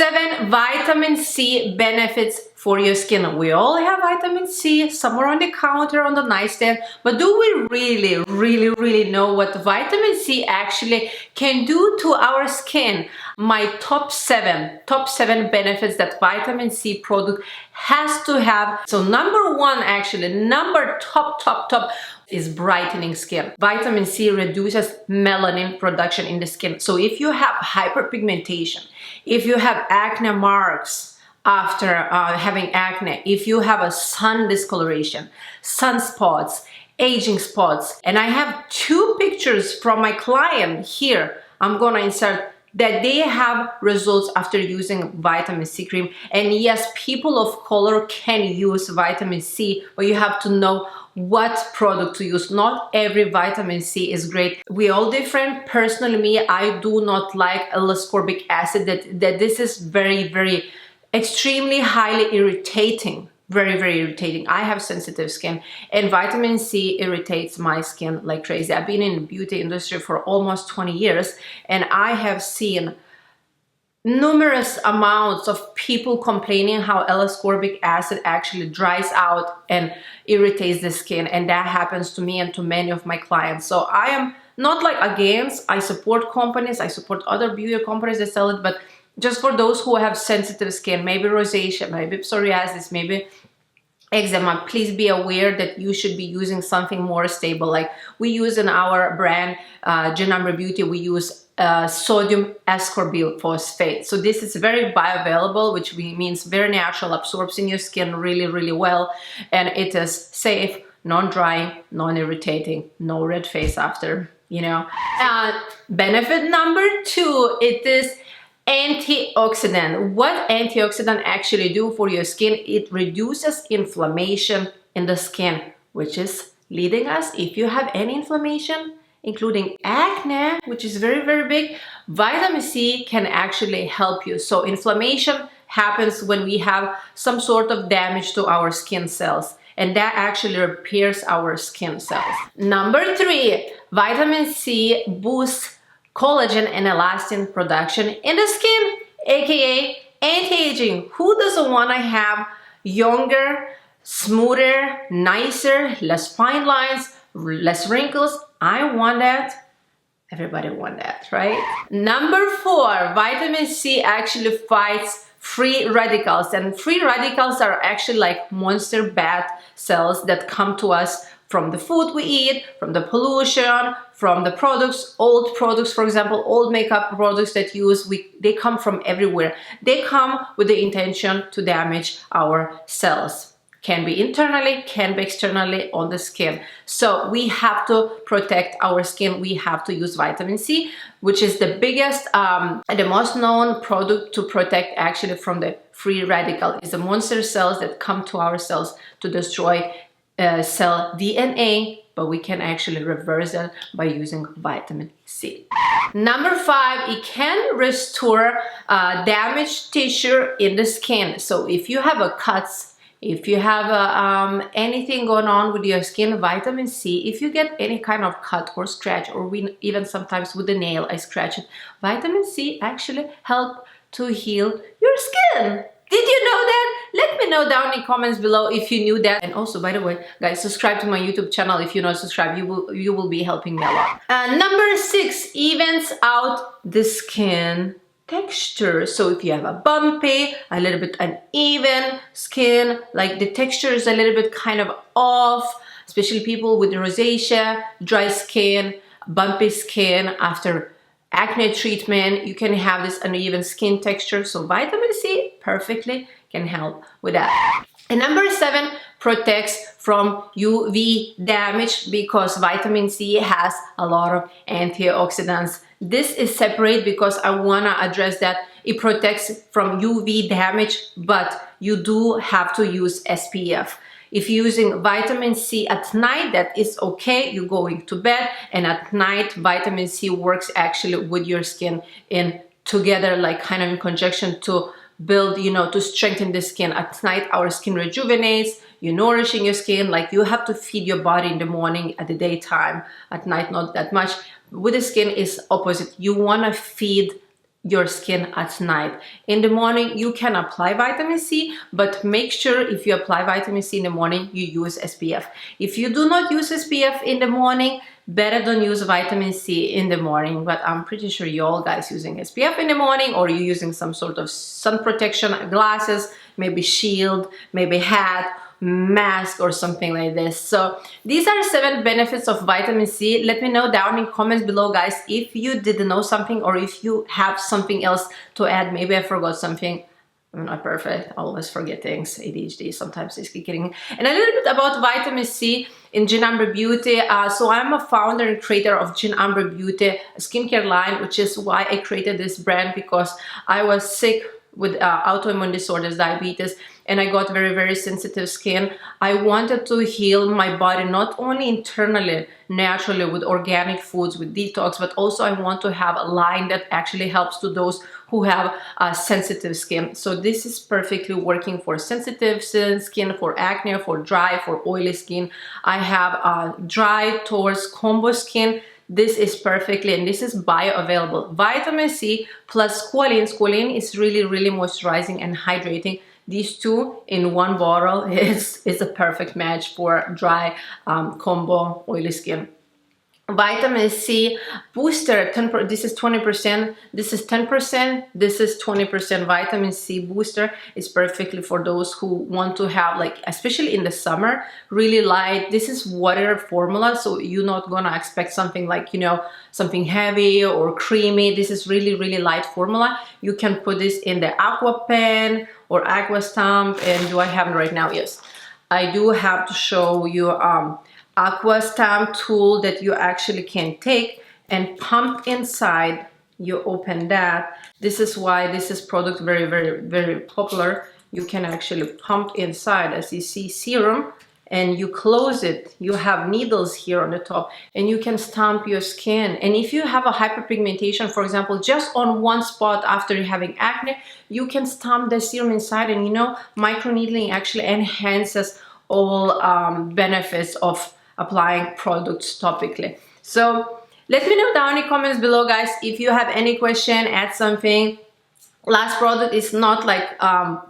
7 vitamin C benefits for your skin. We all have vitamin C somewhere on the counter, on the nightstand, but do we really know what vitamin C actually can do to our skin? My top seven benefits that vitamin C product has to have. So number one, actually, number top is brightening skin. Vitamin C reduces melanin production in the skin. So if you have hyperpigmentation, if you have acne marks after having acne, if you have a sun discoloration, sunspots, aging spots, and I have 2 pictures from my client here, I'm gonna insert, that they have results after using vitamin C cream. And yes, people of color can use vitamin C, but you have to know what product to use. Not every vitamin C is great. We all different. Personally, me, I do not like L-ascorbic acid. That this is very extremely highly irritating. Very irritating. I have sensitive skin, and vitamin C irritates my skin like crazy. I've been in the beauty industry for almost 20 years, and I have seen numerous amounts of people complaining how L-ascorbic acid actually dries out and irritates the skin, and that happens to me and to many of my clients. So I am not like against, I support companies, I support other beauty companies that sell it, but just for those who have sensitive skin, maybe rosacea, maybe psoriasis, maybe eczema, please be aware that you should be using something more stable. Like we use in our brand, G Beauty, we use sodium ascorbic phosphate. So this is very bioavailable, which means very natural, absorbs in your skin really well, and it is safe, non-drying, non-irritating, no red face after, you know. Benefit number 2, it is antioxidant. What antioxidant actually do for your skin? It reduces inflammation in the skin, which is leading us, if you have any inflammation, including acne, which is very big, vitamin C can actually help you. So inflammation happens when we have some sort of damage to our skin cells, and that actually repairs our skin cells. Number 3, vitamin C boosts collagen and elastin production in the skin, aka anti-aging. Who doesn't want to have younger, smoother, nicer, less fine lines, less wrinkles? I want that. Everybody want that, right? Number 4, vitamin C actually fights free radicals, and free radicals are actually like monster bad cells that come to us from the food we eat, from the pollution, from the products, old products, for example, old makeup products that they come from everywhere. They come with the intention to damage our cells. Can be internally, can be externally on the skin. So we have to protect our skin. We have to use vitamin C, which is the biggest, the most known product to protect actually from the free radical. Is the monster cells that come to our cells to destroy cell DNA, but we can actually reverse that by using vitamin C. Number 5, it can restore damaged tissue in the skin. So if you have a cuts, if you have anything going on with your skin, vitamin C, if you get any kind of cut or scratch, or even sometimes with the nail I scratch it, vitamin C actually help to heal your skin. Did you know that? Let me know down in the comments below if you knew that. And also, by the way, guys, subscribe to my YouTube channel. If you're not subscribed, you will be helping me a lot. Number 6, evens out the skin texture. So if you have a bumpy, a little bit uneven skin, like the texture is a little bit kind of off, especially people with rosacea, dry skin, bumpy skin after acne treatment, you can have this uneven skin texture. So vitamin C perfectly can help with that. And number 7, protects from UV damage, because vitamin C has a lot of antioxidants. This is separate because I want to address that. It protects from UV damage, but you do have to use SPF. If you're using vitamin C at night, that is okay. You're going to bed, and at night, vitamin C works actually with your skin in together, like kind of in conjunction to build, you know, to strengthen the skin. At night, our skin rejuvenates. You're nourishing your skin. Like you have to feed your body in the morning, at the daytime. At night, not that much. With the skin is opposite. You want to feed your skin at night. In the morning, you can apply vitamin C, but make sure if you apply vitamin C in the morning, you use SPF. If you do not use SPF in the morning, better don't use vitamin C in the morning. But I'm pretty sure you all guys using SPF in the morning, or you're using some sort of sun protection glasses, maybe shield, maybe hat, mask, or something like this. So these are 7 benefits of vitamin C. Let me know down in comments below, guys, if you didn't know something, or if you have something else to add. Maybe I forgot something. I'm not perfect. I always forget things. ADHD sometimes is kicking. And a little bit about vitamin C in Gin Amber Beauty. So I'm a founder and creator of Gin Amber Beauty, a skincare line, which is why I created this brand, because I was sick with autoimmune disorders, diabetes, and I got very, very sensitive skin. I wanted to heal my body, not only internally, naturally, with organic foods, with detox, but also I want to have a line that actually helps to those who have sensitive skin. So this is perfectly working for sensitive skin, for acne, for dry, for oily skin. I have dry towards combo skin. This is perfectly, and this is bioavailable. Vitamin C plus squalene. Squalene is really, really moisturizing and hydrating. These two in one bottle is a perfect match for dry, combo, oily skin. Vitamin C booster, this is 20%, this is 10%, this is 20%. Vitamin C booster is perfectly for those who want to have, like, especially in the summer, really light. This is water formula, so you're not gonna expect something like, you know, something heavy or creamy. This is really, really light formula. You can put this in the Aqua Pen or Aqua Stamp. And do I have it right now? Yes, I do have to show you Aqua Stamp tool that you actually can take and pump inside. You open that. This is why this is product very, very, very popular. You can actually pump inside, as you see, serum, and you close it. You have needles here on the top, and you can stamp your skin. And if you have a hyperpigmentation, for example, just on one spot after you're having acne, you can stamp the serum inside, and you know, microneedling actually enhances all benefits of applying products topically. So let me know down in the comments below, guys, if you have any question, add something. Last product is not like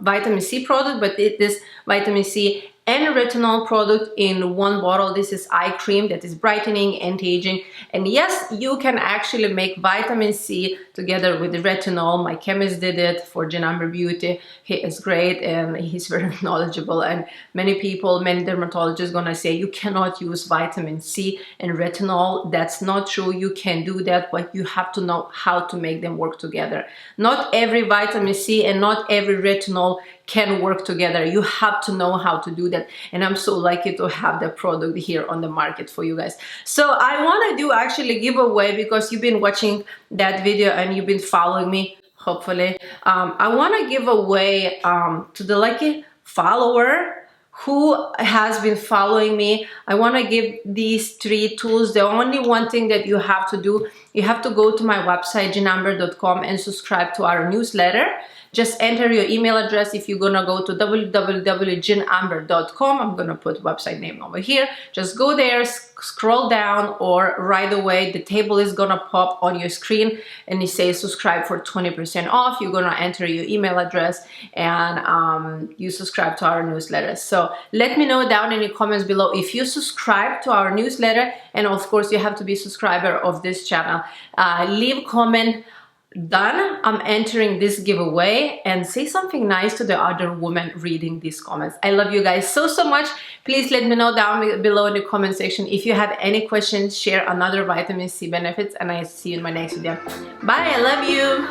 vitamin C product, but it is vitamin C and retinol product in one bottle. This is eye cream that is brightening, anti-aging, and yes, you can actually make vitamin C together with the retinol. My chemist did it for Gin Amber Beauty. He is great and he's very knowledgeable, and many people, many dermatologists gonna say you cannot use vitamin C and retinol. That's not true. You can do that, but you have to know how to make them work together. Not every vitamin C and not every retinol can work together. You have to know how to do that, and I'm so lucky to have the product here on the market for you guys. So I want to do actually giveaway, because you've been watching that video and you've been following me, hopefully. I want to give away to the lucky follower who has been following me. I want to give these 3 tools. The only one thing that you have to do, you have to go to my website ginamber.com and subscribe to our newsletter. Just enter your email address. If you're gonna go to www.ginamber.com, I'm gonna put website name over here. Just go there, scroll down, or right away the table is gonna pop on your screen and it says subscribe for 20% off. You're gonna enter your email address and you subscribe to our newsletter. So let me know down in the comments below if you subscribe to our newsletter, and of course you have to be a subscriber of this channel. Leave comment. Done. I'm entering this giveaway, and say something nice to the other woman reading these comments. I love you guys so, so much. Please let me know down below in the comment section if you have any questions. Share another vitamin C benefits, and I see you in my next video. Bye. I love you.